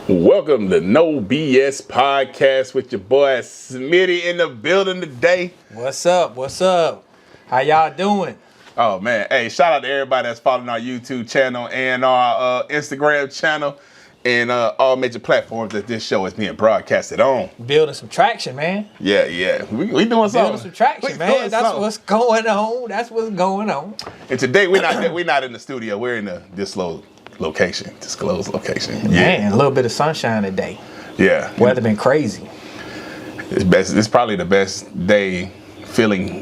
Welcome to No BS Podcast with your boy Smitty in the building today. What's up? What's up? How y'all doing? Oh man, hey, shout out to everybody that's following our YouTube channel and our Instagram channel and all major platforms that this show is being broadcasted on. Building some traction, man. Yeah. We doing something. Building some traction, man. That's what's going on. That's what's going on. And today we're not in the studio. We're in the disclosed location. Man, a little bit of sunshine today. Yeah. Weather been crazy. It's probably the best day,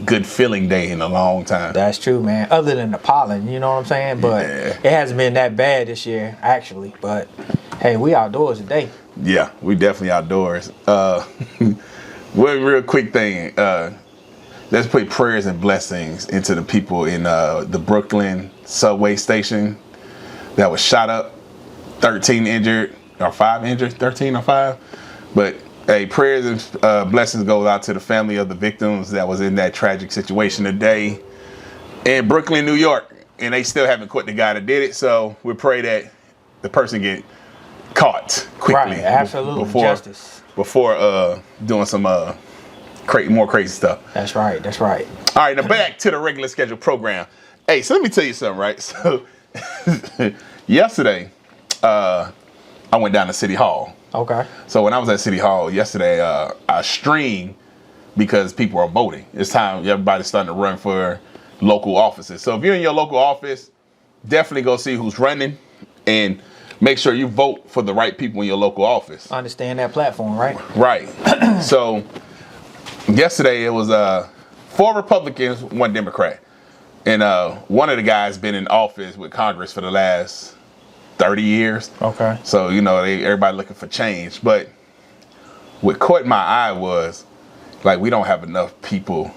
good feeling day in a long time. That's true, man. Other than the pollen, you know what I'm saying? But It hasn't been that bad this year, actually. But hey, we outdoors today. Yeah, we definitely outdoors. One real quick thing. Let's put prayers and blessings into the people in the Brooklyn subway station that was shot up, 13 injured, or 5 injured, 13 or 5. But hey, prayers and blessings go out to the family of the victims that was in that tragic situation today in Brooklyn, New York. And they still haven't caught the guy that did it. So we pray that the person get caught quickly. Right, absolutely. Justice. Before doing some more crazy stuff. That's right. All right, now back to the regular scheduled program. Hey, so let me tell you something, right? So yesterday, I went down to City Hall. Okay. So when I was at City Hall yesterday, I streamed because people are voting. It's time, everybody's starting to run for local offices. So if you're in your local office, definitely go see who's running and make sure you vote for the right people in your local office. Understand that platform, right? Right. So yesterday it was 4 Republicans, 1 Democrat. And one of the guys been in office with Congress for the last 30 years. Okay. So, everybody looking for change. But what caught my eye was, we don't have enough people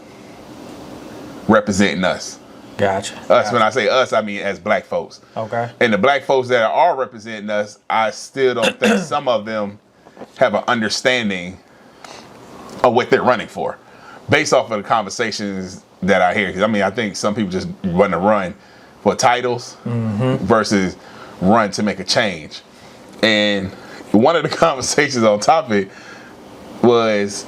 representing us. Gotcha. When I say us, I mean as black folks. Okay. And the black folks that are representing us, I still don't think some of them have an understanding of what they're running for, based off of the conversations that I hear. I think some people just want to run for titles versus run to make a change. And one of the conversations on topic was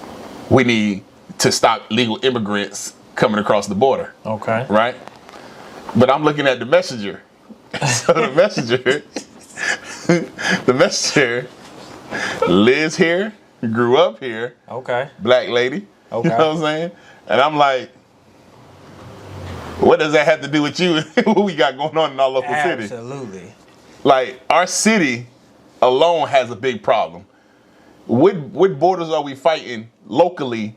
we need to stop legal immigrants coming across the border. Okay. Right? But I'm looking at the messenger. So the messenger lives here, grew up here. Okay. Black lady. Okay. You know what I'm saying? And I'm like, what does that have to do with you and what we got going on in our local city? Absolutely. Our city alone has a big problem. What borders are we fighting locally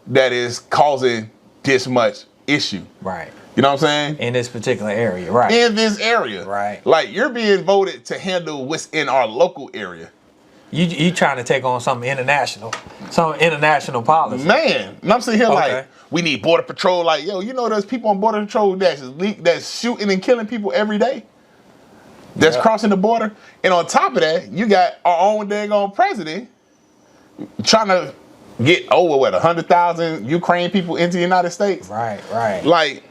that is causing this much issue? Right. You know what I'm saying? In this particular area, right. In this area. Right. You're being voted to handle what's in our local area. You trying to take on some international policy. Man, and I'm sitting here we need border patrol. There's people on border patrol that's shooting and killing people every day. That's crossing the border. And on top of that, you got our own dang on president trying to get over 100,000 Ukraine people into the United States. Right. I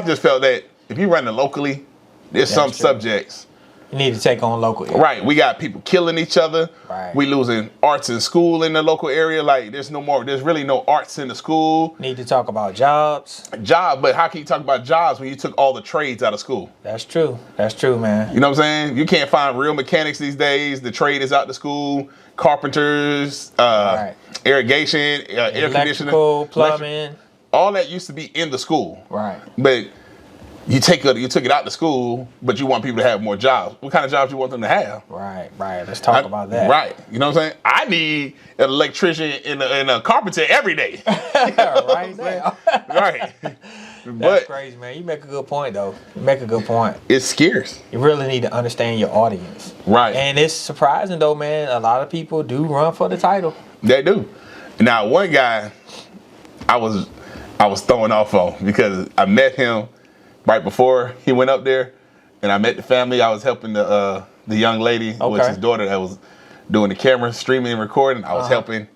just felt that if you're running locally, there's some subjects. You need to take on local area. Right. We got people killing each other. Right. We losing arts in school in the local area. There's really no arts in the school. Need to talk about jobs. But how can you talk about jobs when you took all the trades out of school? That's true, man. You know what I'm saying? You can't find real mechanics these days. The trade is out the school. Carpenters, irrigation, air conditioning, plumbing. All that used to be in the school. Right. But you took it out the school, but you want people to have more jobs. What kind of jobs you want them to have? Right. Let's talk about that. Right. You know what I'm saying? I need an electrician and a carpenter every day. Right now. Right. That's crazy, man. You make a good point, though. It's scarce. You really need to understand your audience. Right. And it's surprising, though, man. A lot of people do run for the title. They do. Now, one guy I was throwing off on because I met him right before he went up there, and I met the family. I was helping the young lady, which his daughter, that was doing the camera, streaming and recording. I was helping,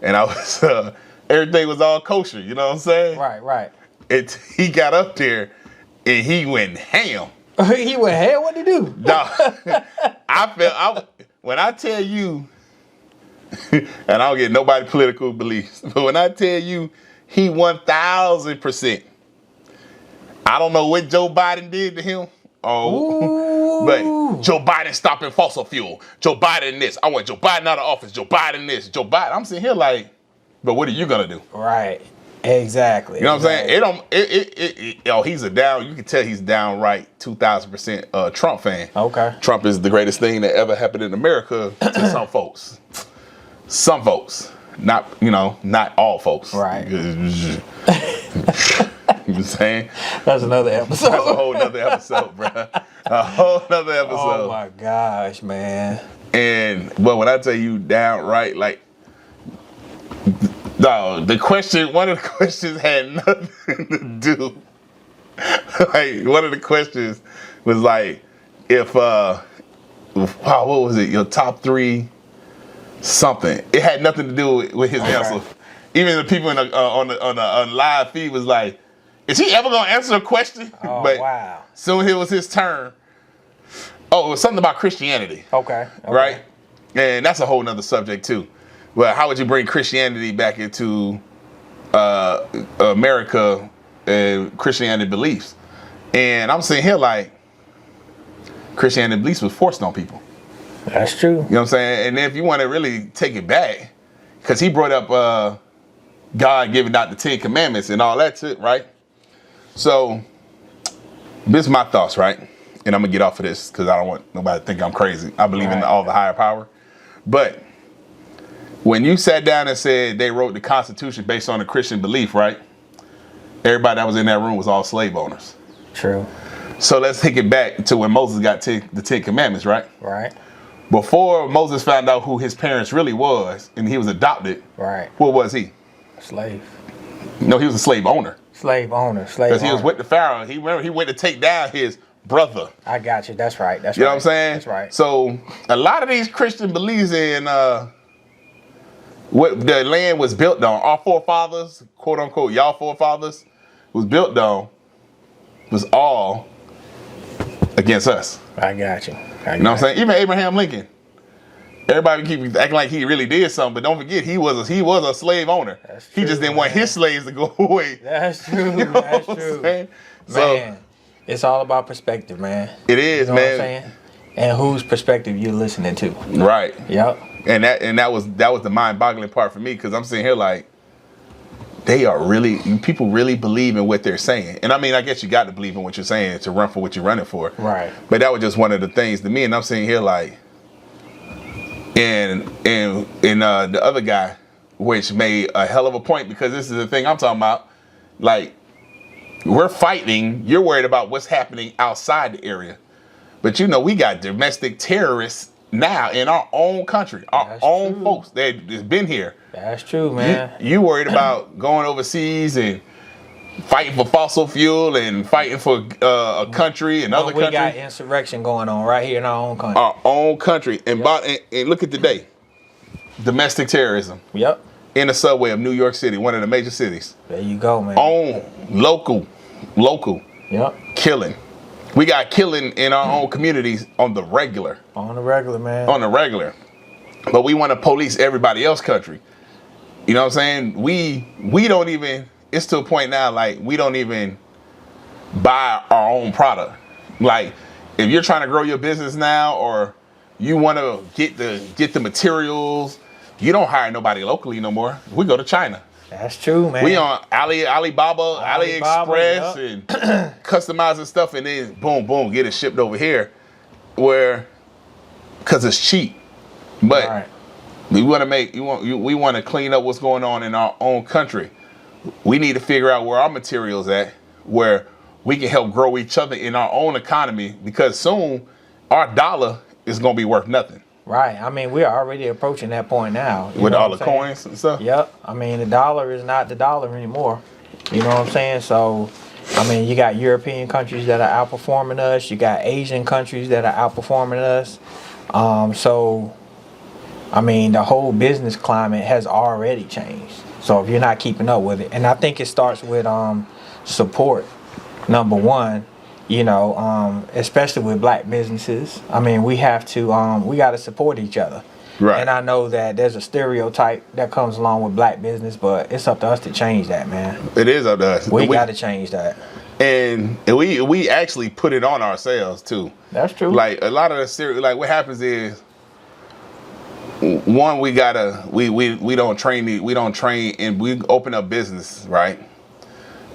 and I was everything was all kosher. You know what I'm saying? Right. He got up there, and he went ham. He went ham. What'd he do? Dog, when I tell you, and I don't get nobody political beliefs, but when I tell you he 1,000%, I don't know what Joe Biden did to him. Oh, but Joe Biden stopping fossil fuel. Joe Biden this. I want Joe Biden out of office. Joe Biden this. Joe Biden. I'm sitting here like, but what are you gonna do? Right. Exactly. You know what I'm saying? He's a down. You can tell he's downright 2,000% Trump fan. Okay. Trump is the greatest thing that ever happened in America to some folks. Some folks, not all folks. Right. You know what I'm saying? That's another episode. That's a whole nother episode, bro. A whole nother episode. Oh my gosh, man. But when I tell you downright, like, no, one of the questions had nothing to do. Like, one of the questions was like, if what was it? Your top 3 something. It had nothing to do with his answer. Even the people on the live feed was like, is he ever gonna answer a question? Oh, but wow. Soon it was his turn. Oh, it was something about Christianity. Okay. Right? And that's a whole nother subject too. Well, how would you bring Christianity back into America and Christianity beliefs? And I'm sitting here like, Christianity beliefs was forced on people. That's true. You know what I'm saying? And if you want to really take it back, because he brought up God giving out the 10 Commandments and all that shit, right? So, this is my thoughts, right? And I'm going to get off of this because I don't want nobody to think I'm crazy. I believe in all the higher power. But when you sat down and said they wrote the Constitution based on a Christian belief, right? Everybody that was in that room was all slave owners. True. So let's take it back to when Moses got the 10 Commandments, right? Right. Before Moses found out who his parents really was and he was adopted, right? What was he? Slave. No, he was a slave owner. Slave owner. Because he was with the Pharaoh. He went to take down his brother. I got you. That's right. That's you right. know what I'm saying? That's right. So a lot of these Christian believes in what the land was built on. Our forefathers, quote unquote, y'all forefathers, was built on, was all against us. I got you. You know what I'm saying? Even Abraham Lincoln. Everybody keep acting like he really did something, but don't forget he was a slave owner. That's true, he just didn't want his slaves to go away. That's true. You know That's true. Man, it's all about perspective, man. It is, you know man. What I'm saying? And whose perspective you're listening to. Right. Yep. And that was the mind-boggling part for me, because I'm sitting here like, people really believe in what they're saying. And I mean, I guess you got to believe in what you're saying to run for what you're running for. Right. But that was just one of the things to me, and I'm sitting here like, and the other guy, which made a hell of a point, because this is the thing I'm talking about. Like, we're fighting. You're worried about what's happening outside the area, but we got domestic terrorists now in our own country, our own folks that's been here. That's true, man. You worried about going overseas and fighting for fossil fuel and fighting for a country and other countries. We got insurrection going on right here in our own country. Our own country. And, and look at today. Domestic terrorism. Yep. In the subway of New York City, one of the major cities. There you go, man. Local. Yep. Killing. We got killing in our own communities on the regular. On the regular, man. On the regular. But we want to police everybody else's country. You know what I'm saying? We don't even, it's to a point now, like, we don't even buy our own product. Like, if you're trying to grow your business now, or you want to get the materials, you don't hire nobody locally no more. We go to China. That's true, man. We on Alibaba, AliExpress, and customizing stuff, and then boom, boom, get it shipped over here, because it's cheap. But we want to clean up what's going on in our own country. We need to figure out where our material's at, where we can help grow each other in our own economy, because soon our dollar is going to be worth nothing. Right. I mean, we're already approaching that point now. With all the coins and stuff? Yep. I mean, the dollar is not the dollar anymore. You know what I'm saying? So, I mean, you got European countries that are outperforming us. You got Asian countries that are outperforming us. So, I mean, the whole business climate has already changed. So if you're not keeping up with it, and I think it starts with support, number one, You know, especially with black businesses. I mean, we have to, we got to support each other. Right. And I know that there's a stereotype that comes along with black business, but it's up to us to change that, man. It is up to us. We got to change that. And we actually put it on ourselves too. That's true. Like a lot of the like what happens is, one, we don't train and we open up business, right?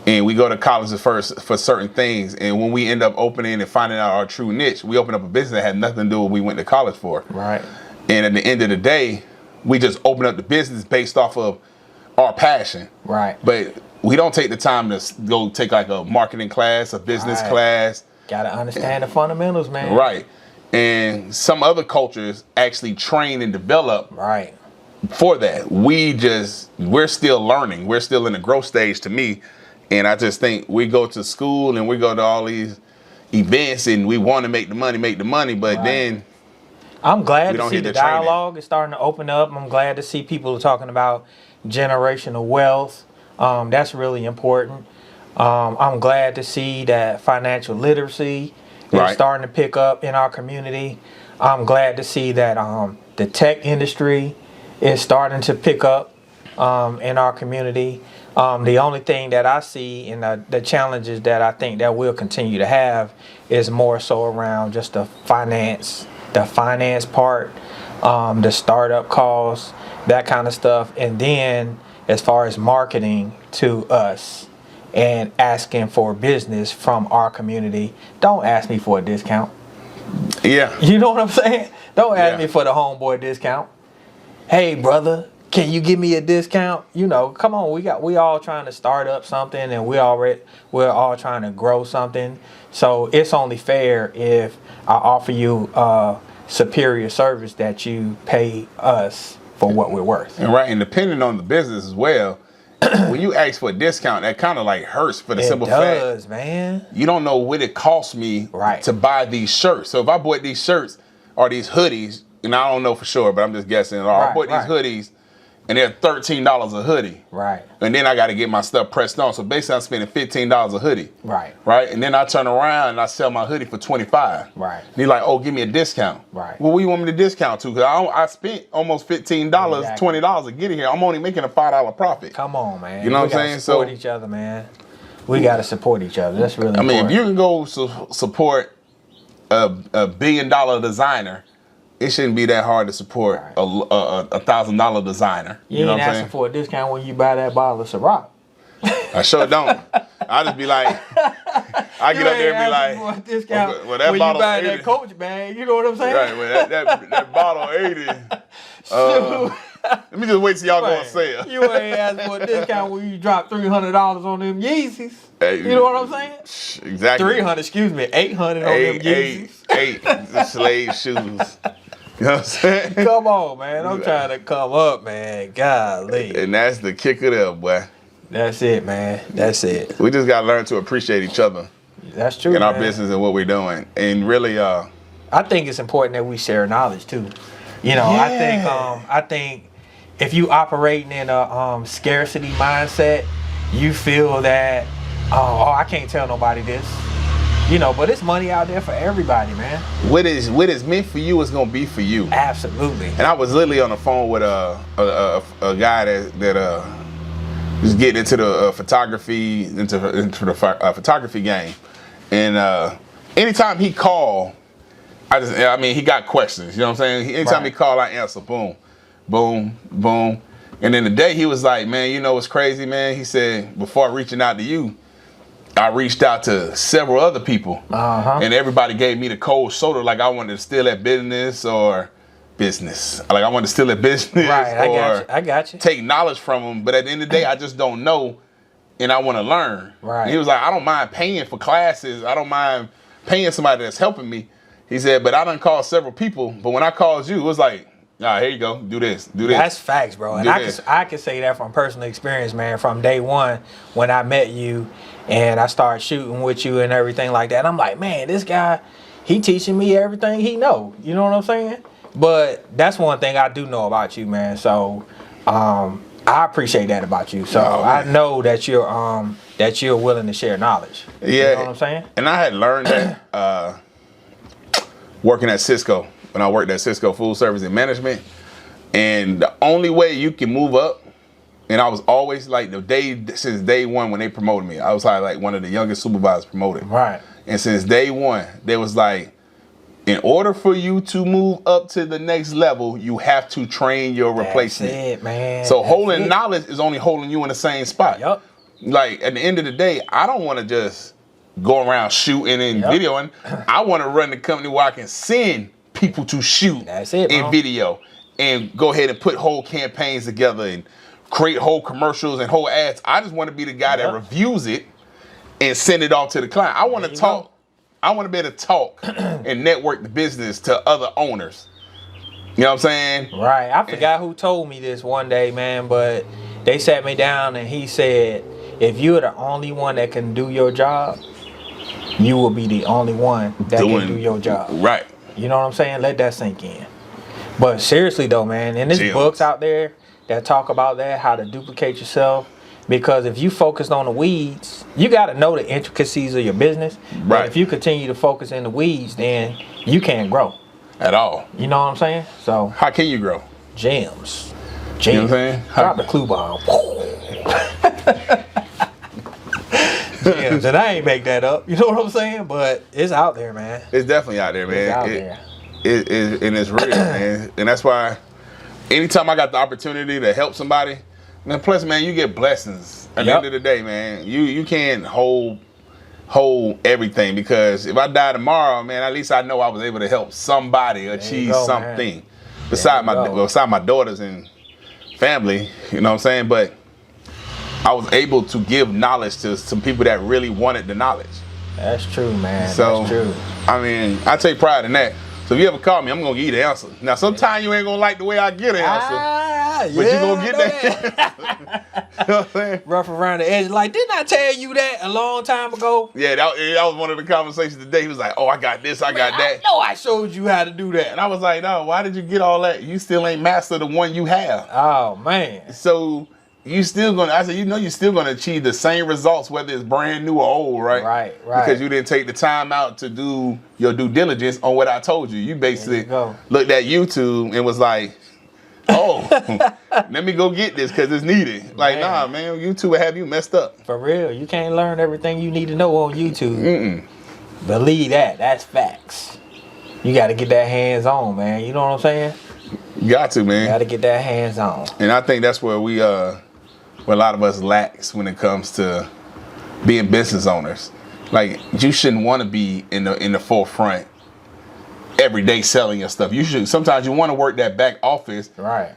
And we go to colleges first for certain things, and when we end up opening and finding out our true niche, we open up a business that had nothing to do with what we went to college for. Right. And at the end of the day, we just open up the business based off of our passion. Right. But we don't take the time to go take like a marketing class, a business class. Got to understand the fundamentals, man. Right. And some other cultures actually train and develop for that. We're still learning. We're still in the growth stage to me. And I just think we go to school and we go to all these events and we want to make the money, but then I'm glad to see the dialogue is starting to open up. I'm glad to see people talking about generational wealth. That's really important. I'm glad to see that financial literacy is starting to pick up in our community. I'm glad to see that the tech industry is starting to pick up in our community. The only thing that I see in the challenges that I think that we'll continue to have is more so around just the finance part, the startup costs, that kind of stuff. And then as far as marketing to us and asking for business from our community, don't ask me for a discount. Yeah. You know what I'm saying? Don't ask me for the homeboy discount. Hey, brother, can you give me a discount? You know, come on, we all trying to start up something, and we're all trying to grow something. So it's only fair if I offer you superior service that you pay us for what we're worth. And depending on the business as well, when you ask for a discount, that kind of like hurts for the simple fact, man. You don't know what it cost me to buy these shirts. So if I bought these shirts or these hoodies, and I don't know for sure, but I'm just guessing, or I bought these hoodies and they're $13 a hoodie. Right. And then I got to get my stuff pressed on. So basically I'm spending $15 a hoodie. Right. Right. And then I turn around and I sell my hoodie for $25. Right. And you're like, oh, give me a discount. Right. Well, what do you want me to discount to? Because I spent almost $15, $20 to get it here. I'm only making a $5 profit. Come on, man. You know what I'm saying? Support each other, man. We got to support each other. That's really important. I mean, if you can go support a $1 billion designer, it shouldn't be that hard to support a $1,000 designer. You know ain't asking for a discount when you buy that bottle of Ciroc. I sure don't. I just be like, I get up there and be like, for a discount well, that when bottle you buy 80, that Coach bag. You know what I'm saying? Right. Well, that bottle 80. Let me just wait till y'all go on sale. You ain't asking for a discount when you drop $300 on them Yeezys. Hey, you know what I'm saying? Exactly. 300, excuse me, 800 on them Yeezys. Eight slave shoes. You know what I'm saying? Come on, man. I'm trying to come up, man. Golly. And that's the kick of it, boy. That's it, man. That's it. We just got to learn to appreciate each other. That's true, in our business and what we're doing. And really, I think it's important that we share knowledge, too. You know, I think if you operating in a scarcity mindset, you feel that, oh, I can't tell nobody this. You know, but it's money out there for everybody, man. What is meant for you is gonna be for you. Absolutely. And I was literally on the phone with a guy that was getting into the photography photography game, and anytime he called, he got questions. You know what I'm saying? Anytime he called, I answer. Boom, boom, boom. And then the day he was like, man, you know what's crazy, man? He said, before reaching out to you, I reached out to several other people, and everybody gave me the cold shoulder, like I wanted to steal that business, like I wanted to steal that business, right? I got you. Take knowledge from them, but at the end of the day, I just don't know, and I want to learn. Right. And he was like, I don't mind paying for classes, I don't mind paying somebody that's helping me. He said, but I done called several people, but when I called you, it was like, here you go, do this. That's facts, bro. And I can say that from personal experience, man. From day one, when I met you, and I started shooting with you and everything like that, I'm like, man, this guy, he teaching me everything he know. You know what I'm saying? But that's one thing I do know about you, man. So I appreciate that about you. So I know that you're that you're willing to share knowledge. Yeah. You know what I'm saying? And I had learned that working at Cisco, when I worked at Cisco Food Service and Management. And the only way you can move up, and I was always like since day one when they promoted me, I was like one of the youngest supervisors promoted. Right. And since day one, they was like, in order for you to move up to the next level, you have to train your replacement. That's it, man. So holding knowledge is only holding you in the same spot. Yup. Like at the end of the day, I don't want to just go around shooting and videoing. I want to run the company where I can send people to shoot and video and go ahead and put whole campaigns together and create whole commercials and whole ads. I just want to be the guy that reviews it and send it off to the client. I want to talk. I want to be able to talk and network the business to other owners. You know what I'm saying? Right. I forgot who told me this one day, man, but they sat me down and he said, if you're the only one that can do your job, you will be the only one that can do your job. Right. You know what I'm saying? Let that sink in. But seriously though, man, and there's books out there that talk about that, how to duplicate yourself. Because if you focus on the weeds, you got to know the intricacies of your business. Right. But if you continue to focus in the weeds, then you can't grow. At all. You know what I'm saying? So how can you grow? Gems. You know what I'm saying? Drop the clue bomb. Gems. And I ain't make that up. You know what I'm saying? But it's out there, man. It's definitely out there, man. It's out there. And it's real, man. And that's why anytime I got the opportunity to help somebody, man, plus, man, you get blessings at the end of the day, man. You can't hold everything, because if I die tomorrow, man, at least I know I was able to help somebody achieve something beside my daughters and family. You know what I'm saying? But I was able to give knowledge to some people that really wanted the knowledge. That's true, man. So, that's true. I mean, I take pride in that. So if you ever call me, I'm gonna give you the answer. Now, sometimes you ain't gonna like the way I get an answer, but you gonna get that. You know what I'm saying? Rough around the edge. Like, didn't I tell you that a long time ago? Yeah, that was one of the conversations today. He was like, "Oh, I got this, I got that." I know I showed you how to do that. And I was like, "No, why did you get all that? You still ain't master the one you have." Oh man. So you still gonna? I said, you're still gonna achieve the same results whether it's brand new or old, right? Right. Because you didn't take the time out to do your due diligence on what I told you. You basically looked at YouTube and was like, "Oh, let me go get this because it's needed." Like, nah, man, YouTube will have you messed up. For real, you can't learn everything you need to know on YouTube. Believe that. That's facts. You got to get that hands on, man. You know what I'm saying? You got to, man. You got to get that hands on. And I think that's where where a lot of us lacks when it comes to being business owners. Like, you shouldn't want to be in the forefront every day selling your stuff. Sometimes you want to work that back office, right?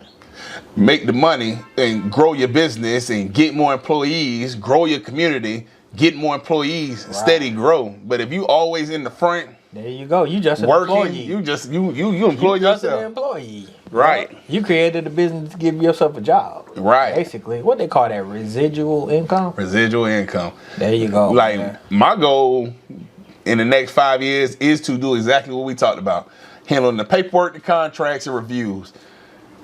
Make the money and grow your business and get more employees, grow your community, get more employees, steady grow. But if you always in the front, there you go. You just an working, employee. you employ yourself. Just an employee. Right. You created a business to give yourself a job. Right. Basically, what they call that, residual income. Residual income. There you go. Like, my goal in the next 5 years is to do exactly what we talked about. Handling the paperwork, the contracts, and reviews.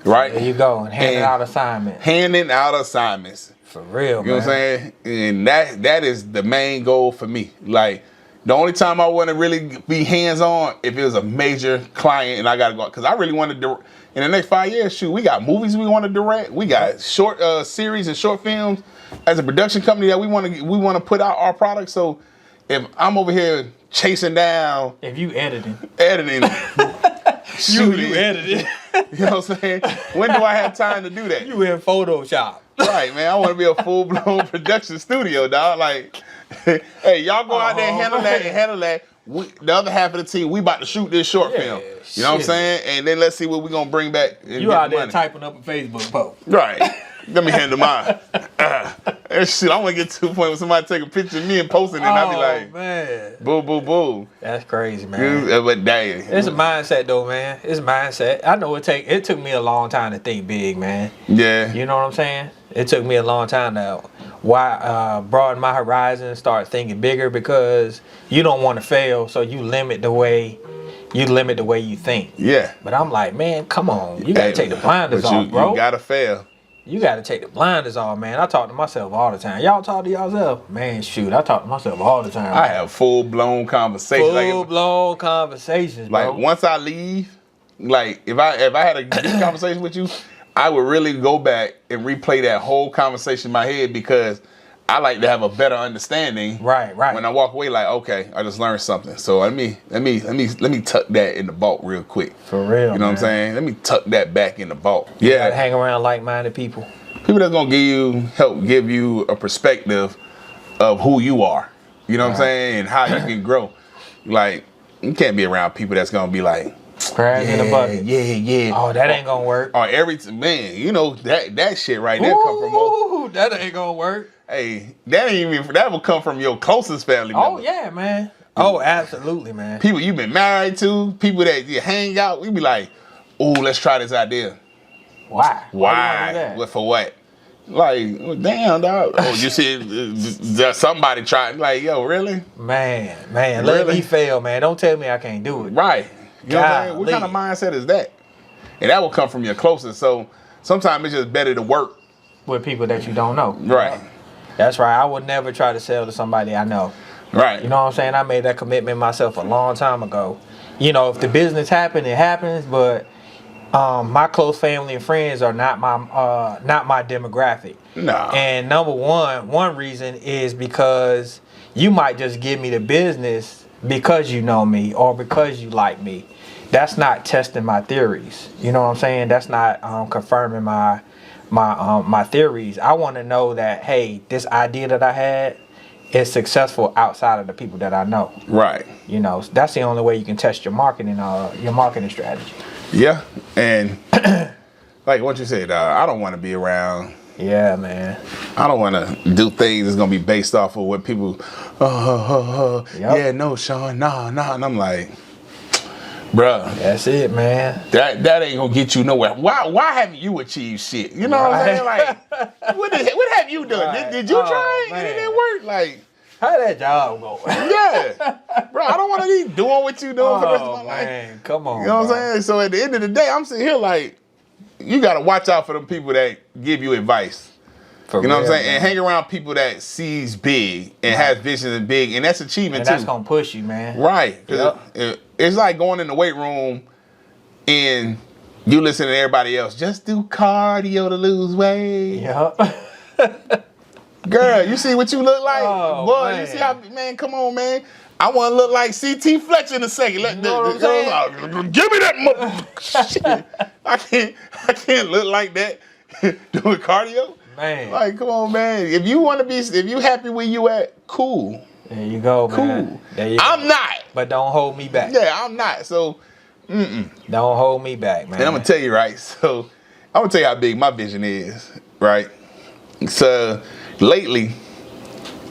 Right? There you go. And handing out assignments. Handing out assignments. For real, You know what I'm saying? And that is the main goal for me. Like, the only time I want to really be hands-on if it was a major client and I got to go. Because I really want to, in the next 5 years, shoot, we got movies we want to direct. We got short series and short films as a production company that we want to put out our products. So if I'm over here chasing down, if you editing, shooting, you editing. You know what I'm saying? When do I have time to do that? You in Photoshop. Right, man. I want to be a full-blown production studio, dog. Like, hey, y'all go out there and handle that. The other half of the team, we about to shoot this short film. You know what I'm saying? And then let's see what we're going to bring back. You out there typing up a Facebook post. Right. Let me handle mine. Shit, I want to get to the point where somebody take a picture of me and post it, and I'll be like, man, boo, boo, boo. That's crazy, man. But dang. It's a mindset, though, man. It's a mindset. I know it took me a long time to think big, man. Yeah. You know what I'm saying? It took me a long time to broaden my horizon and start thinking bigger, because you don't want to fail, so you limit the way you think. Yeah. But I'm like, man, come on. You got to take the blinders off, bro. You got to fail. You got to take the blinders off, man. I talk to myself all the time. Y'all talk to yourself? Man, shoot, I talk to myself all the time. I have full-blown conversations. Full-blown conversations, bro. Like, once I leave, like, if I had a deep conversation with you, I would really go back and replay that whole conversation in my head because I like to have a better understanding. Right. When I walk away, like, okay, I just learned something. So let me tuck that in the vault real quick. For real, you know what I'm saying? Let me tuck that back in the vault. Yeah, gotta hang around like-minded people. People that's gonna help give you a perspective of who you are. You know what I'm saying, and how you can grow. Like, you can't be around people that's gonna be like, crabs in a bucket. Yeah. Oh, that ain't gonna work. Or man, you know that shit right there come from. Ooh, that ain't gonna work. Hey, that will come from your closest family member. Oh yeah, man. Oh, absolutely, man. People you've been married to, people that you hang out, we be like, oh, let's try this idea. Why? Why? What for what? Like, well, damn, dog. Oh, you see, somebody tried. Like, yo, really? Man, let me fail, man. Don't tell me I can't do it. Right. You know what I'm saying? What kind of mindset is that? And that will come from your closest. So sometimes it's just better to work with people that you don't know. Right. That's right. I would never try to sell to somebody I know. Right. You know what I'm saying? I made that commitment myself a long time ago. You know, if the business happens, it happens. But my close family and friends are not my demographic. No. And number one reason is because you might just give me the business because you know me or because you like me. That's not testing my theories. You know what I'm saying? That's not confirming my theories. I want to know that, hey, this idea that I had is successful outside of the people that I know. Right. You know, that's the only way you can test your marketing strategy. Yeah, and like what you said, I don't want to be around. Yeah, man. I don't want to do things that's gonna be based off of what people. Yeah, no, Sean, nah, and I'm like, bruh, that's it, man. That ain't gonna get you nowhere. Why haven't you achieved shit? You know what I'm saying? Like, what have you done? Right. Did you try it? It didn't work. Like, how that job go? Yeah, bro. I don't want to be doing what you doing for the rest of my life. Come on. You know what I'm saying? So at the end of the day, I'm sitting here like, you gotta watch out for them people that give you advice. You know what I'm saying? Man. And hang around people that sees big and has visions and big, and that's achievement too. That's gonna push you, man. Right. It's like going in the weight room and you listen to everybody else. Just do cardio to lose weight. Yep. Girl, you see what you look like? Oh, boy, man. You see how, man, come on, man. I want to look like C.T. Fletcher in a second. You know what I'm saying? Give me that shit. I can't look like that doing cardio. Man. Like, come on, man. If you happy where you at, cool. There you go, man. Cool. There you I'm go. not. But don't hold me back. Yeah, I'm not. So, Don't hold me back, man. And I'm going to tell you, right? So, I'm going to tell you how big my vision is, right? So, lately,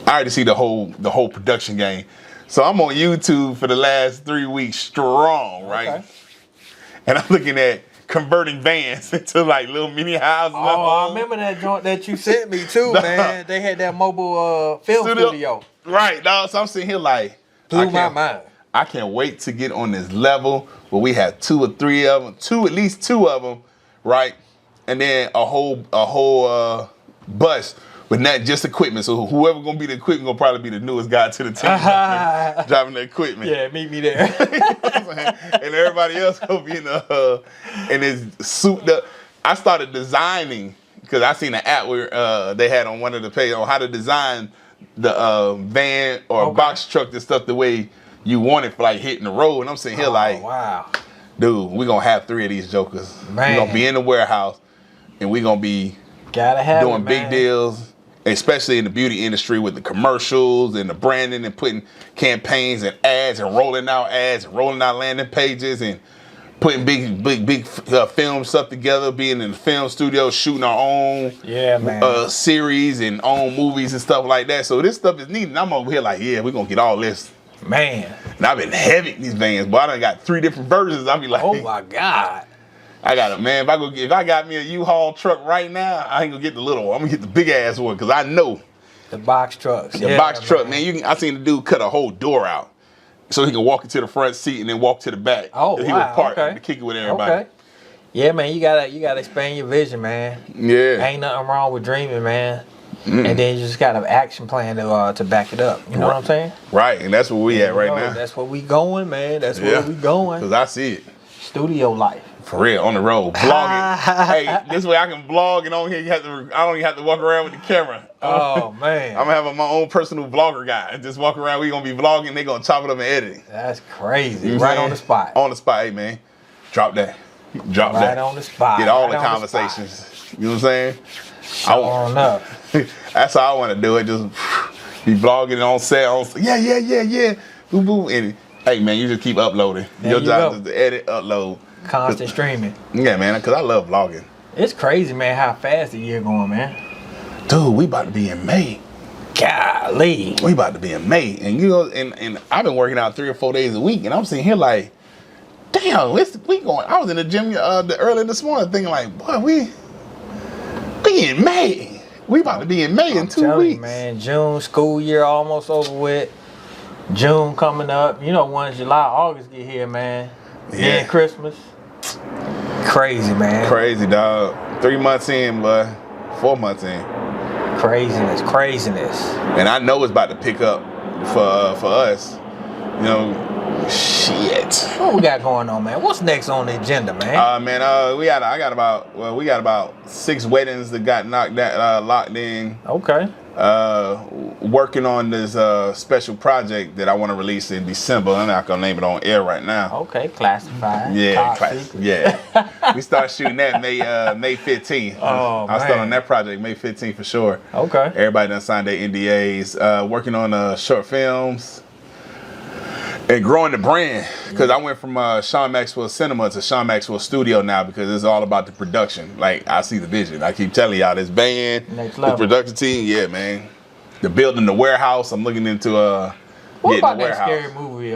I already see the whole production game. So I'm on YouTube for the last 3 weeks strong, right? Okay. And I'm looking at converting vans into like little mini houses. Oh, I remember that joint that you sent me too, man. They had that mobile film studio. Right, dog. So I'm sitting here like, blew my mind. I can't wait to get on this level where we have at least two of them, right? And then a whole bus. But not just equipment. So whoever gonna be the equipment gonna probably be the newest guy to the team driving the equipment. Yeah, meet me there. You know what I'm saying? And everybody else gonna be in his souped up. I started designing because I seen an app where they had on one of the pages on how to design the van or box truck and stuff the way you want it for like hitting the road. And I'm sitting here like, wow, dude, we're gonna have 3 of these jokers. Man. We're gonna be in the warehouse and we're gonna be doing big deals. Especially in the beauty industry with the commercials and the branding and putting campaigns and ads and rolling out landing pages and putting big film stuff together, being in the film studio, shooting our own series and own movies and stuff like that. So this stuff is needed. And I'm over here like, yeah, we're going to get all this. Man. And I've been heavy in these vans, but I done got 3 different versions. I'll be like, oh my God. I got it, man. If I got me a U-Haul truck right now, I ain't gonna get the little one. I'm gonna get the big ass one because I know the box trucks. The box truck, man. I seen the dude cut a whole door out so he can walk into the front seat and then walk to the back. Oh, he wow. would park and kick it with everybody. Okay. Yeah, man, you gotta expand your vision, man. Yeah. Ain't nothing wrong with dreaming, man. And then you just got an action plan to back it up. You know what I'm saying? Right, and that's where we at right now. That's where we going, man. That's where we going. Cause I see it. Studio life. For real, on the road, vlogging. Hey, this way I can vlog and on here I don't even have to walk around with the camera. Oh man. I'm gonna have my own personal vlogger guy. Just walk around, we gonna be vlogging, they gonna chop it up and edit it. That's crazy. You know right on the spot. On the spot, hey man. Drop that. Drop right that. Right on the spot. Get all right the conversations. You know what I'm saying? On up. That's how I want to do it. Just be vlogging on set. Yeah. Boom, boom. And hey, man, you just keep uploading. Your job is to edit, upload. Constant streaming. Yeah, man, because I love vlogging. It's crazy, man, how fast the year going, man. Dude, we about to be in May. Golly. We about to be in May. And you know, and I've been working out 3 or 4 days a week, and I'm sitting here like, damn, we going. I was in the gym early this morning thinking like, boy, we in May. We about to be in May in 2 weeks. You, man, June, school year almost over with. June coming up. You know, once July, August get here, man. Yeah. Then Christmas. Crazy, man. Crazy, dog. 3 months in, but 4 months in. Craziness. And I know it's about to pick up for us. You know, shit. What we got going on, man? What's next on the agenda, man? Man, we got about 6 weddings that got locked in. Okay. Working on this special project that I want to release in December. I'm not gonna name it on air right now. Okay, classified. Yeah, we start shooting that May 15th. Oh, I'll start on that project May 15th for sure. Okay. Everybody done signed their NDAs. Working on short films and growing the brand, because I went from Sean Maxwell Cinema to Sean Maxwell Studio now, because it's all about the production. Like, I see the vision. I keep telling y'all, this band, next level. the production team, yeah, man. The building, the warehouse. I'm looking into what about that scary movie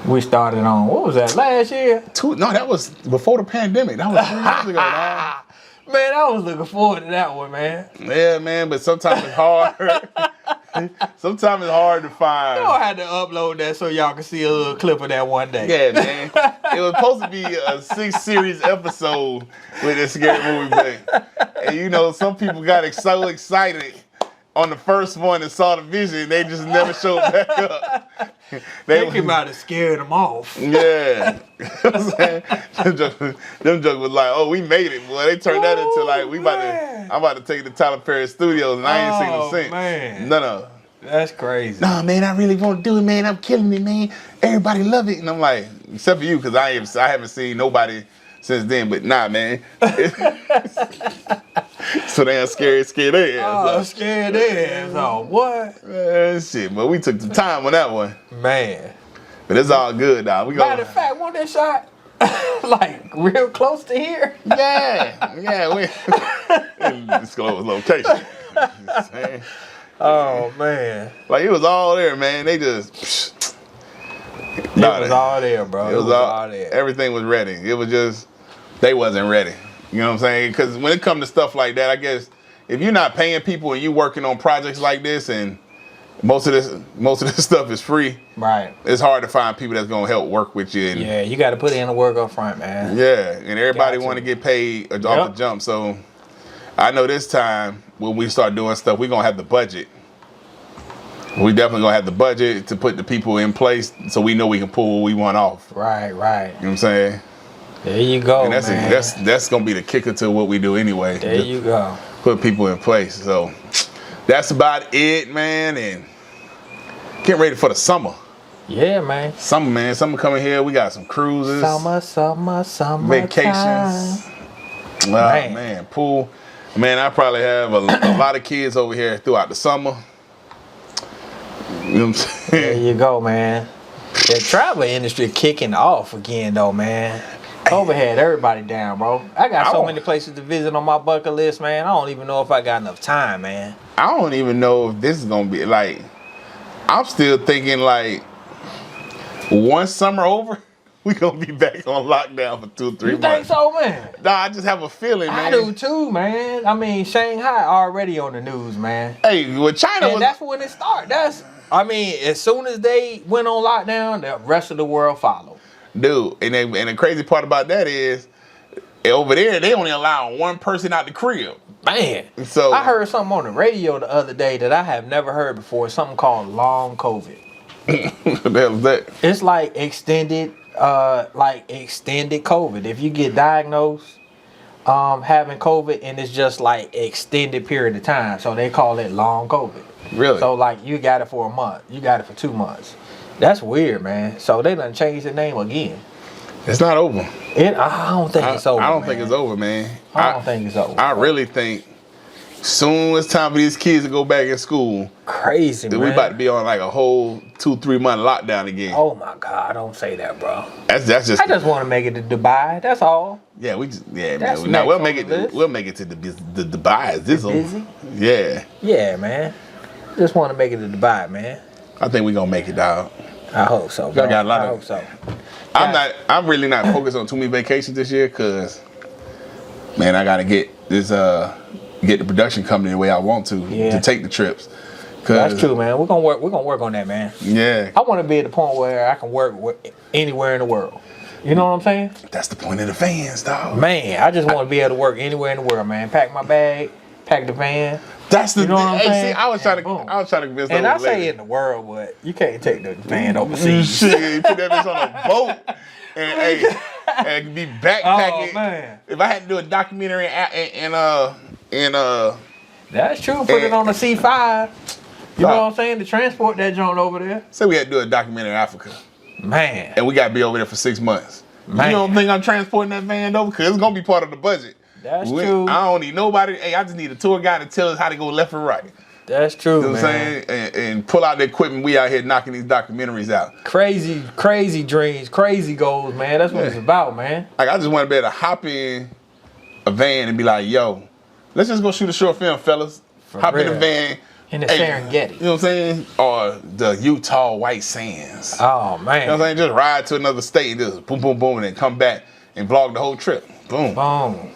we started on? What was that, last year? No, that was before the pandemic. That was 3 years ago, man. Man, I was looking forward to that one, man. Yeah, man, but sometimes it's hard. Sometimes it's hard to find. You know, I had to upload that so y'all can see a little clip of that one day. Yeah, man. It was supposed to be a 6-series episode with this scary movie, but and you know, some people got so excited on the first one and saw the vision, they just never showed back up. They came out and scared them off. Yeah. Them jokes was like, oh, we made it, boy. They turned that into like, I'm about to take it to Tyler Perry Studios, and I ain't seen them since. Man. No. That's crazy. Nah, man, I really want to do it, man. I'm killing it, man. Everybody love it. And I'm like, except for you, because I haven't seen nobody since then. But nah, man. So damn scared their ass. Oh, scared their ass off. What? Man, shit, but we took the time on that one. Man. But it's all good, dog. Matter of fact, wasn't that shot like real close to here? Yeah. We disclose location. Oh man. Like, it was all there, man. They just it was all there, bro. It was all there. Everything was ready. It was just they wasn't ready. You know what I'm saying? Because when it comes to stuff like that, I guess if you're not paying people and you working on projects like this, and most of this stuff is free, right? It's hard to find people that's gonna help work with you. And, yeah, you got to put in the work up front, man. Yeah, and everybody want to get paid off the jump. So I know this time when we start doing stuff, we're gonna have the budget. We definitely gonna have the budget to put the people in place, so we know we can pull what we want off. Right. You know what I'm saying? There you go, and man. That's gonna be the kicker to what we do anyway. There you go. Put people in place. So that's about it, man. And getting ready for the summer. Yeah, man. Summer coming here. We got some cruises. Summer. Vacations. Man, pool. Man, I probably have a lot of kids over here throughout the summer. You know what I'm saying? There you go, man. The travel industry kicking off again, though, man. COVID had everybody down, bro. I got so many places to visit on my bucket list, man. I don't even know if I got enough time, man. I don't even know if this is gonna be like. I'm still thinking like, once summer over, we gonna be back on lockdown for 2 or 3 months. You think so, man? Nah, I just have a feeling, man. I do too, man. I mean, Shanghai already on the news, man. Hey, well, China and that's when it started. As soon as they went on lockdown, the rest of the world followed. Dude, and the crazy part about that is over there, they only allow one person out the crib. Man, So I heard something on the radio the other day that I have never heard before. Something called long COVID. what the hell is that? It's like extended COVID. If you get diagnosed having COVID and it's just like extended period of time, so they call it long COVID. Really? So like you got it for a month, you got it for 2 months. That's weird, man. So they done changed the name again. It's not over. I don't think it's over. I don't man. think it's over, man. I don't think it's over. I really think soon it's time for these kids to go back in school. Crazy, man. We about to be on like a whole 2-3 month lockdown again. Oh my God! Don't say that, bro. That's just. I just want to make it to Dubai. That's all. Yeah, That's man. Now we'll make next on the it. list. We'll make it to the Dubai. This busy? Yeah. Yeah, man. Just want to make it to Dubai, man. I think we're gonna make it, dog. I hope so, bro. Got a lot I of- hope so. I'm really not focused on too many vacations this year, cause man, I gotta get this get the production company the way I want to take the trips. That's true, man. We're gonna work on that, man. Yeah. I want to be at the point where I can work anywhere in the world. You know what I'm saying? That's the point of the fans, dog. Man, I just want to be able to work anywhere in the world, man. Pack my bag, pack the van. That's the You know what I'm hey, saying? see, I was trying to Boom. convince And those I say ladies. in the world, but you can't take the van overseas. Shit, put that bitch on a boat and be backpacking. Oh man, If I had to do a documentary in that's true. Put it on the C5. You know what I'm saying? To transport that joint over there. say we had to do a documentary in Africa Man, and we got to be over there for 6 months. Man. You don't think I'm transporting that van over? Because it's going to be part of the budget. That's true. I don't need nobody. Hey, I just need a tour guide to tell us how to go left and right. That's true, You know what I'm man. saying? And pull out the equipment. We out here knocking these documentaries out. Crazy dreams, crazy goals, man. That's what it's about, man. Like, I just want to be able to hop in a van and be like, yo, let's just go shoot a short film, fellas. Hop in the real. van. In the Hey, Serengeti. You know what I'm saying? Or the Utah White Sands. Oh You know what I'm man. saying? Just ride to another state and just boom, boom, boom, and then come back and vlog the whole trip. Boom. Boom.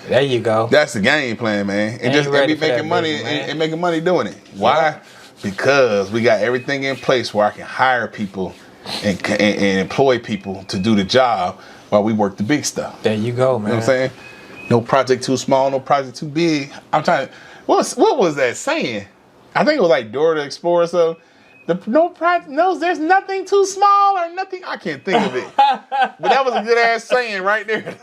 There you go. That's the game plan, man. And Ain't just ready be for that making money business, man. and making money doing it. Why? Because we got everything in place where I can hire people and employ people to do the job while we work the big stuff. There you go, man. You know what I'm saying? No project too small, no project too big. I'm trying to, what was that saying? I think it was like Dora the Explorer. So there's nothing too small or nothing. I can't think of it. But that was a good ass saying right there.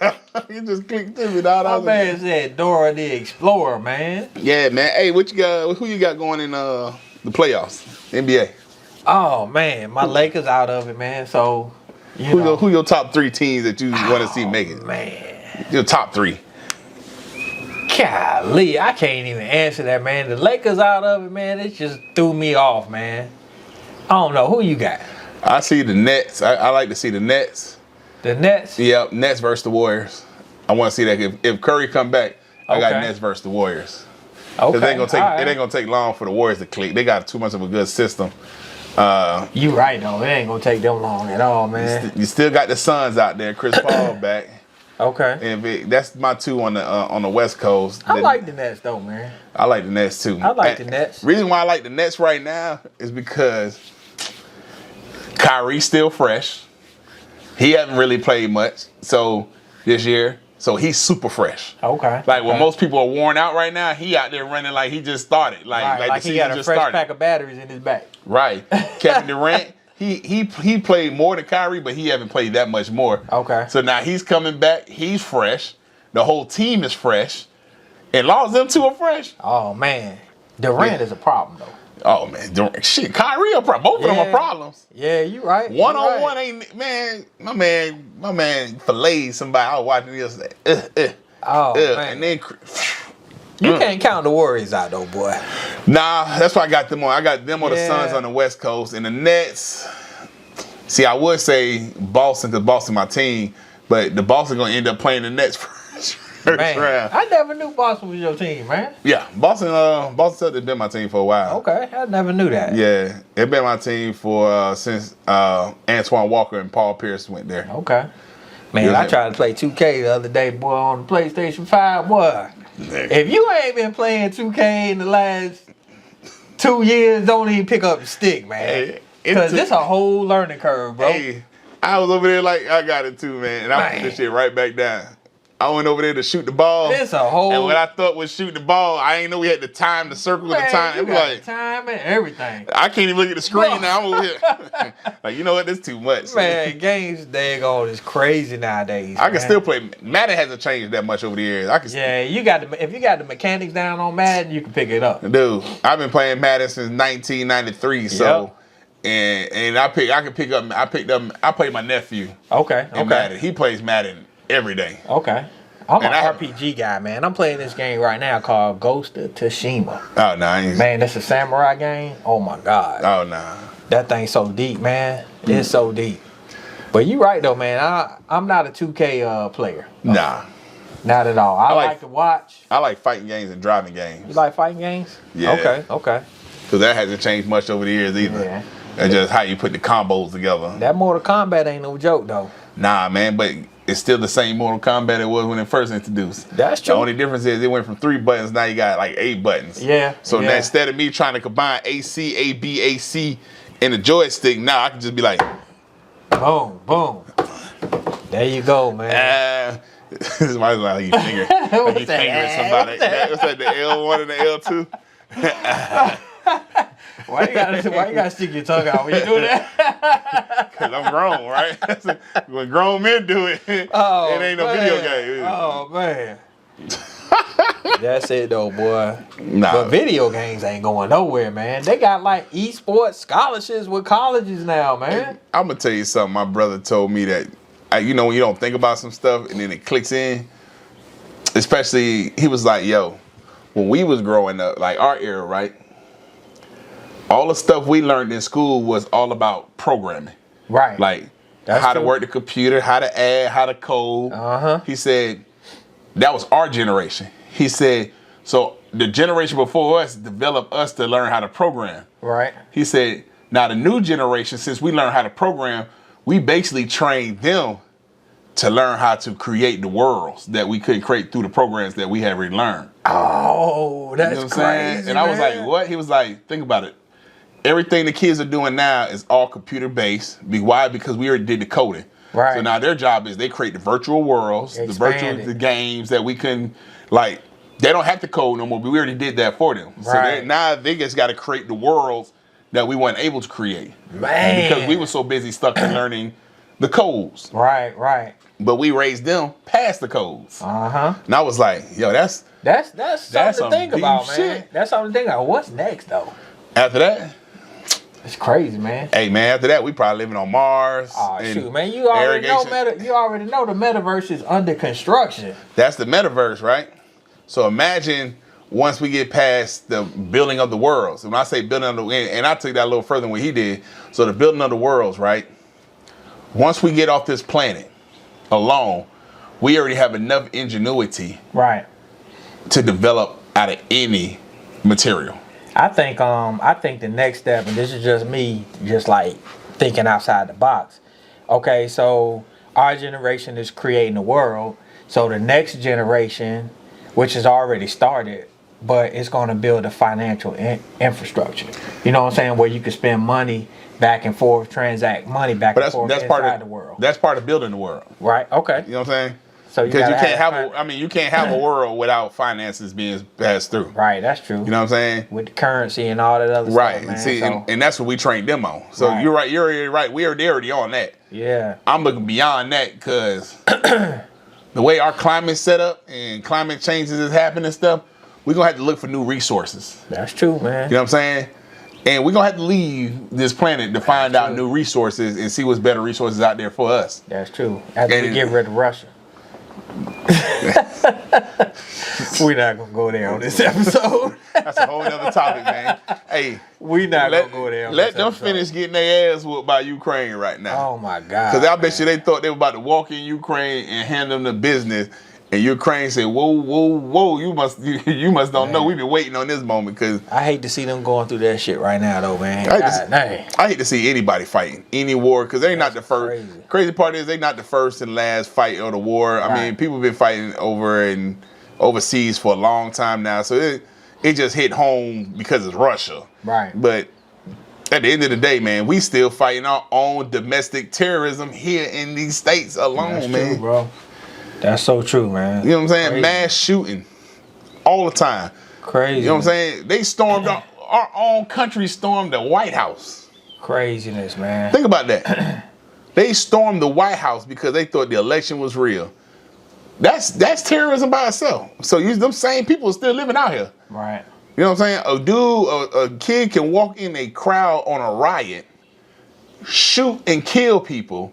You just clicked to me, dog. My man said Dora the Explorer, man. Yeah, man. Hey, what you got? Who you got going in the playoffs? NBA. Oh man, my Lakers out of it, man. So you know. Who your top 3 teams that you want to see make it? Man. Your top 3. Golly, I can't even answer that, man. The Lakers out of it, man. It just threw me off, man. I don't know. Who you got? I see the Nets. I like to see the Nets. The Nets? Yep, Nets versus the Warriors. I want to see that. If Curry come back, I got Okay. Nets versus the Warriors. Okay. It ain't gonna take. all right. It ain't gonna take long for the Warriors to click. They got too much of a good system. You right, though. It ain't going to take them long at all, man. You still got the Suns out there. Chris Paul back. Okay. And that's my 2 on the West Coast. I like the Nets, though, man. I like the Nets too. I like the Nets. Reason why I like the Nets right now is because Kyrie's still fresh. He hasn't really played much this year. So he's super fresh. Okay. Like when okay. most people are worn out right now, he out there running like he just started. Right, Like the he got season a just fresh started. pack of batteries in his back. Right. Kevin Durant, he played more than Kyrie, but he haven't played that much more. Okay. So now he's coming back. He's fresh. The whole team is fresh. And long as them 2 are fresh. Oh, man. Durant is a problem, though. Oh man, shit, Kyrie a problem. Both of them are problems. Yeah, you right. One on one ain't my man filleted somebody. I was watching this. Oh, man. And then You can't count the Warriors out, though, boy. nah, that's why I got them on. I got them on the Yeah. Suns on the West Coast and the Nets. See, I would say Boston because Boston my team, but the Boston gonna end up playing the Nets first Man, round. I never knew Boston was your team, man. Yeah, Boston said they've been my team for a while. Okay, I never knew that. Yeah, it's been my team for since Antoine Walker and Paul Pierce went there. Okay. Man, Yeah. I tried to play 2K the other day, boy, on the PlayStation 5, boy. If you ain't been playing 2K in the last 2 years, don't even pick up the stick, man. Hey, Because it's a whole learning curve, bro. Hey, I was over there like I got it too, man, and I put Man. this shit right back down. I went over there to shoot the ball. It's a whole. And what I thought was shooting the ball, I ain't know we had the time, the circle with the time. It was like time and everything. I can't even look at the screen now. I'm over here. Like, you know what? This too much. Man, games daggone is crazy nowadays. I can still play. Madden hasn't changed that much over the years. You got if you got the mechanics down on Madden, you can pick it up. Dude, I've been playing Madden since 1993. So, and I played my nephew. Okay. Madden. He plays Madden every day. Okay. I'm an RPG guy, man. I'm playing this game right now called Ghost of Tsushima. Oh, nice. Man, that's a samurai game. Oh, my God. Oh, nah. That thing's so deep, man. It's so deep. But you right, though, man. I'm not a 2K player. Nah. Not at all. I like to watch. I like fighting games and driving games. You like fighting games? Yeah. Okay. Because that hasn't changed much over the years either. Yeah. That's just how you put the combos together. That Mortal Kombat ain't no joke, though. Nah, man, but it's still the same Mortal Kombat it was when it first introduced. That's true. The only difference is it went from 3 buttons, now you got like 8 buttons. Yeah. So now instead of me trying to combine AC, AB, AC in a joystick, now I can just be like, boom, boom. There you go, man. This is why like you finger. Like you fingering somebody. What's that, the L1 and the L2? Why you gotta stick your tongue out when you do that? Because I'm grown, right? When grown men do it, it ain't no video game. Oh, man. That's it, though, boy. Nah. But video games ain't going nowhere, man. They got, like, esports scholarships with colleges now, man. I'm going to tell you something. My brother told me that, you know, when you don't think about some stuff and then it clicks in, especially, he was like, yo, when we was growing up, like our era, right? All the stuff we learned in school was all about programming. Right. Like That's how true. to work the computer, how to add, how to code. Uh-huh. He said that was our generation. He said, so the generation before us developed us to learn how to program. Right. He said, now the new generation, since we learned how to program, we basically trained them to learn how to create the worlds that we couldn't create through the programs that we had already learned. Oh, that's You know what I'm crazy, saying? And I was like, what? He was like, think about it. Everything the kids are doing now is all computer based. Why? Because we already did the coding. Right. So now their job is they create the virtual worlds, the games that we couldn't, like, they don't have to code no more, but we already did that for them. Right. So now they just got to create the worlds that we weren't able to create. Man. Because we were so busy stuck in learning the codes. Right. But we raised them past the codes. Uh-huh. And I was like, yo, that's something to think deep about, man. shit. That's something to think about. What's next, though? After that, It's crazy, man. hey, man, after that, we probably living on Mars. Oh, shoot, man. You already know the metaverse is under construction. That's the metaverse, right? So imagine once we get past the building of the worlds. When I say building of the, and I took that a little further than what he did. So the building of the worlds, right? Once we get off this planet alone, we already have enough ingenuity, Right. to develop out of any material. I think the next step, and this is just me, just like thinking outside the box. Okay, so our generation is creating the world. So the next generation, which has already started, but it's going to build a financial infrastructure. You know what I'm saying? Where you can spend money back and forth, transact money back and forth inside the world. That's part of building the world. Right. Okay. You know what I'm saying? So because you can't have a world without finances being passed through. Right. That's true. You know what I'm saying? With the currency and all that other right. stuff, man. See, and that's what we trained them on. So Right. you're right. You're right. They're already on that. Yeah. I'm looking beyond that because the way our climate's set up and climate changes is happening and stuff, we're going to have to look for new resources. That's true, man. You know what I'm saying? And we're going to have to leave this planet to find out new resources and see what's better resources out there for us. That's true. After we get rid of Russia. We're not going to go there on this episode. That's a whole other topic, man. Hey, we're not going to go there on let this them episode. finish getting their ass whooped by Ukraine right now. Oh, my God. Because I bet you they thought they were about to walk in Ukraine and hand them the business. And Ukraine said, whoa, you must don't know. We've been waiting on this moment because I hate to see them going through that shit right now, though, man. I hate to see anybody fighting any war because they're not the first. Crazy part is they not the first and last fight of the war. I mean, people have been fighting overseas for a long time now. So it just hit home because it's Russia. Right. But at the end of the day, man, we still fighting our own domestic terrorism here in these states alone, That's man. true, bro. That's so true, man. You know what I'm saying? Crazy. Mass shooting all the time. Crazy. You know what I'm saying? They stormed our own country, stormed the White House. Craziness, man. Think about that. They stormed the White House because they thought the election was real. That's terrorism by itself. So them same people are still living out here. Right. You know what I'm saying? A kid can walk in a crowd on a riot, shoot and kill people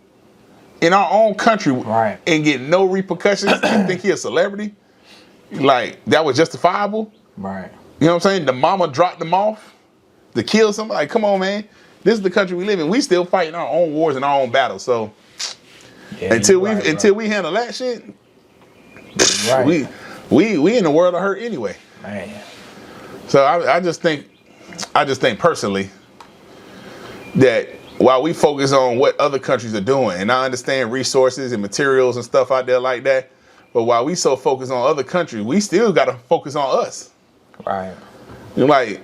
in our own country, right, and get no repercussions. You think he a celebrity? Like, that was justifiable? Right. You know what I'm saying? The mama dropped them off to kill somebody. Like, come on, man. This is the country we live in. We still fighting our own wars and our own battles. So until we handle that shit, right, we in the world of hurt anyway. Man. So I just think personally that while we focus on what other countries are doing, and I understand resources and materials and stuff out there like that, but while we so focused on other countries, we still got to focus on us. Right. You know, like,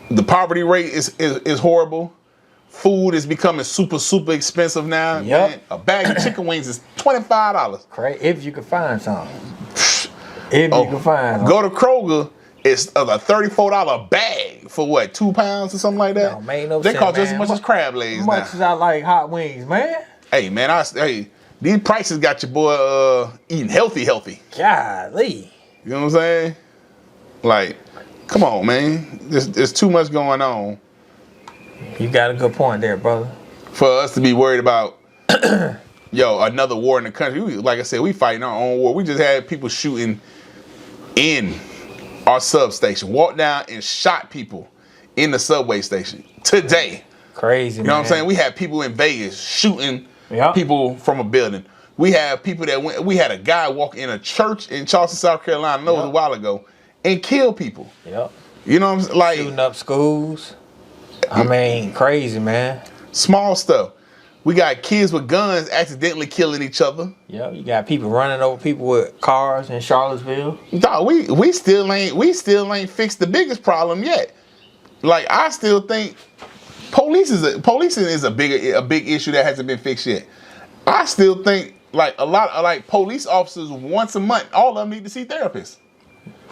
the poverty rate is horrible. Food is becoming super expensive now. Yep. Man, a bag of chicken wings is $25. Great, if you can find some. If you can find some. Go to Kroger. It's a $34 bag for what, 2 pounds or something like that? No, man, no they sense, cost just as man. much as crab legs As now. much as I like hot wings, man. Hey, man, these prices got your boy eating healthy. Golly. You know what I'm saying? Like, come on, man. There's too much going on You got a good point there, brother. for us to be worried about, another war in the country. Like I said, we fighting our own war. We just had people shooting in our substation, walked down and shot people in the subway station today. Crazy, man. You know what I'm saying? We had people in Vegas shooting Yep. people from a building. We have people we had a guy walk in a church in Charleston, South Carolina, I know it was a while ago, and kill people. Yep. You know what I'm saying? Like, Shooting up schools. I mean, crazy, man. small stuff. We got kids with guns accidentally killing each other. Yep. You got people running over people with cars in Charlottesville. Dog, we still ain't fixed the biggest problem yet. Like, I still think policing is a big issue that hasn't been fixed yet. I still think like a lot of police officers once a month, all of them need to see therapists.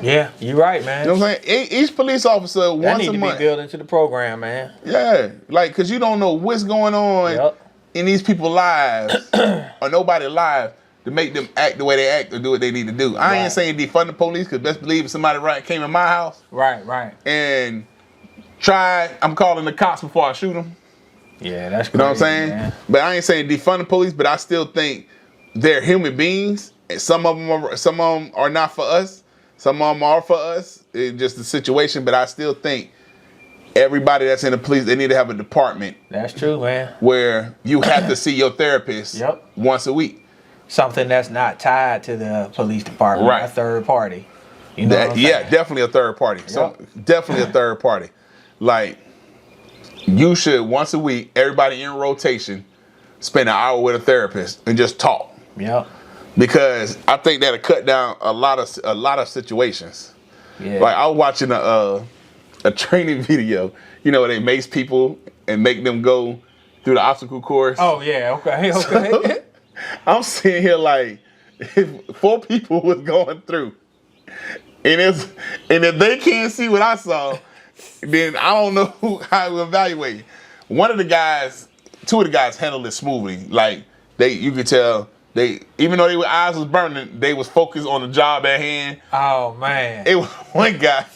Yeah, you're right, man. You know what I'm saying? Each police officer that once need a to month. be built into the program, man. Yeah, like, cause you don't know what's going on in these people's lives or nobody's lives to make them act the way they act or do what they need to do. I ain't saying defund the police, cause best believe if somebody came in my house, right, and I'm calling the cops before I shoot them. Yeah, that's crazy, You know what I'm saying? man. But I ain't saying defund the police, but I still think they're human beings. And some of them are not for us. Some of them are for us. It's just the situation. But I still think everybody that's in the police, they need to have a department. That's true, man. Where you have to see your therapist once a week. Something that's not tied to the police department, Right. A third party. You know what I'm saying? Definitely a third party. So definitely a third party. Like, you should once a week, everybody in rotation, spend an hour with a therapist and just talk. Yep. Because I think that'll cut down a lot of situations. Yeah. Like, I was watching a training video, where they mace people and make them go through the obstacle course. Oh yeah, okay. So, I'm sitting here like, if 4 people was going through, and if they can't see what I saw, then I don't know how to evaluate. 2 of the guys handled it smoothly. Like, you could tell even though their eyes was burning, they was focused on the job at hand. Oh man. It was one guy.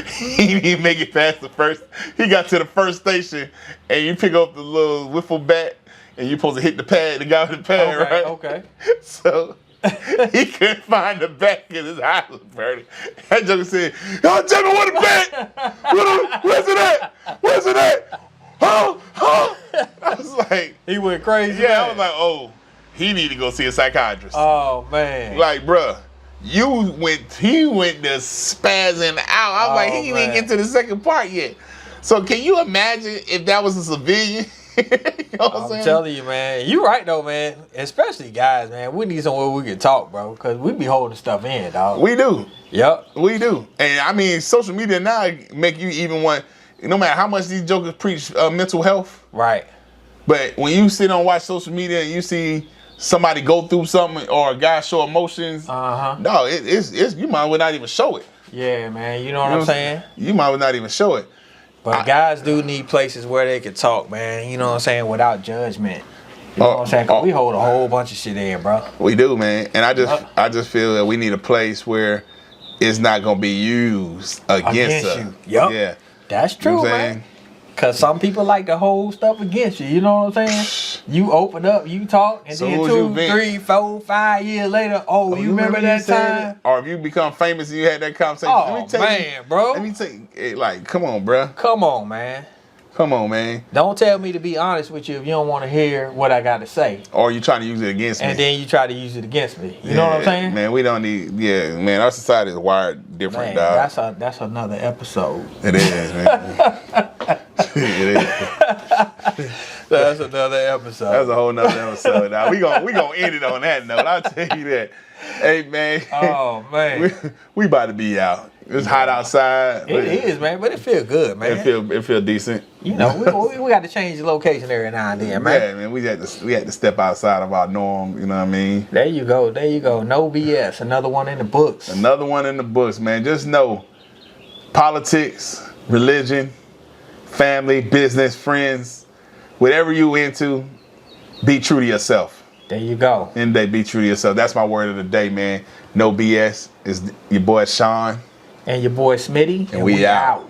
He didn't make it past the first. He got to the first station, and you pick up the little wiffle bat, and you're supposed to hit the pad. The guy with the pad, right? Okay. So he couldn't find the bat because his eyes was burning. That joker said, "Y'all tell me what the bat? Where's it at? Where's it at? Huh? I was like, he went crazy. Yeah, man. I was like, oh, he need to go see a psychiatrist. Oh man. Like, bruh, he went to spazzing out. I was like, he didn't get to the second part yet. So can you imagine if that was a civilian? You know what I'm saying? Telling you, man. You right though, man. Especially guys, man. We need somewhere we can talk, bro, because we be holding stuff in, dog. We do. Yep. We do. And I mean, social media now make you even want, no matter how much these jokers preach mental health. Right. But when you sit and watch social media and you see somebody go through something or a guy show emotions, no, it's you might well not even show it. Yeah, man. You know what I'm saying? You might well not even show it. But guys do need places where they can talk, man. You know what I'm saying? Without judgment. You know what I'm saying? 'Cause we hold a whole bunch of shit in, bro. We do, man. And I just feel that we need a place where it's not gonna be used against us. you. Yep. Yeah. That's true, You know what I'm man. saying? Cause some people like to hold stuff against you. You know what I'm saying? You open up, you talk, and Soon then as 2, you vent. 3, 4, 5 years later, oh, you remember that time? Or if you become famous and you had that conversation, Oh, let me tell man, you, bro. Let me tell you, like, come on, bro. Come on, man. Come on, man. Don't tell me to be honest with you if you don't want to hear what I got to say. Or you trying to use it against me. And then you try to use it against me. You know what I'm saying? Man, we don't need, man, our society is wired different, Man, dog. that's another episode. It is, man. It is. That's another episode. That's a whole nother episode. Now we gonna end it on that note. I'll tell you that. Hey, man. Oh, man. we about to be out. It's hot outside. It is, man, but it feel good, man. It feel decent. You know, we got to change the location every now and then, man. Yeah, man. We had to step outside of our norm. You know what I mean? There you go. No BS. Another one in the books. Another one in the books, man. Just know, politics, religion, family, business, friends, whatever you into, be true to yourself. There you go. End of the day, be true to yourself. That's my word of the day, man. No BS. It's your boy Sean. And your boy Smitty. And we out.